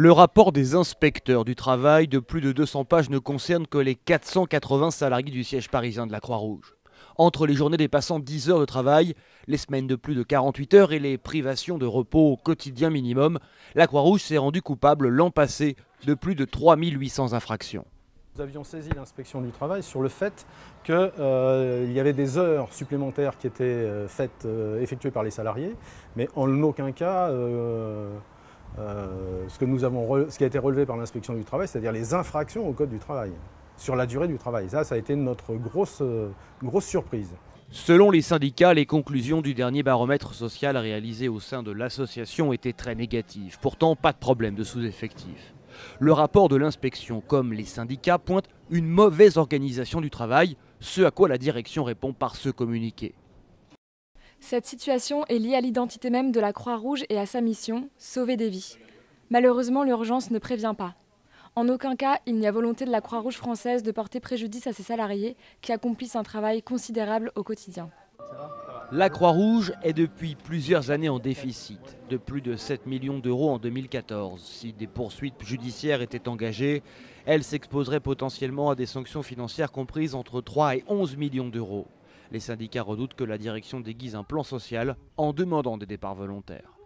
Le rapport des inspecteurs du travail de plus de 200 pages ne concerne que les 480 salariés du siège parisien de la Croix-Rouge. Entre les journées dépassant 10 heures de travail, les semaines de plus de 48 heures et les privations de repos au quotidien minimum, la Croix-Rouge s'est rendue coupable l'an passé de plus de 3800 infractions. Nous avions saisi l'inspection du travail sur le fait qu'il y avait des heures supplémentaires qui étaient effectuées par les salariés, mais en aucun cas ce qui a été relevé par l'inspection du travail, c'est-à-dire les infractions au code du travail, sur la durée du travail. Ça a été notre grosse surprise. Selon les syndicats, les conclusions du dernier baromètre social réalisé au sein de l'association étaient très négatives. Pourtant, pas de problème de sous-effectif. Le rapport de l'inspection, comme les syndicats, pointe une mauvaise organisation du travail, ce à quoi la direction répond par ce communiqué. Cette situation est liée à l'identité même de la Croix-Rouge et à sa mission, sauver des vies. Malheureusement, l'urgence ne prévient pas. En aucun cas, il n'y a volonté de la Croix-Rouge française de porter préjudice à ses salariés qui accomplissent un travail considérable au quotidien. La Croix-Rouge est depuis plusieurs années en déficit, de plus de 7 millions d'euros en 2014. Si des poursuites judiciaires étaient engagées, elle s'exposerait potentiellement à des sanctions financières comprises entre 3 et 11 millions d'euros. Les syndicats redoutent que la direction déguise un plan social en demandant des départs volontaires.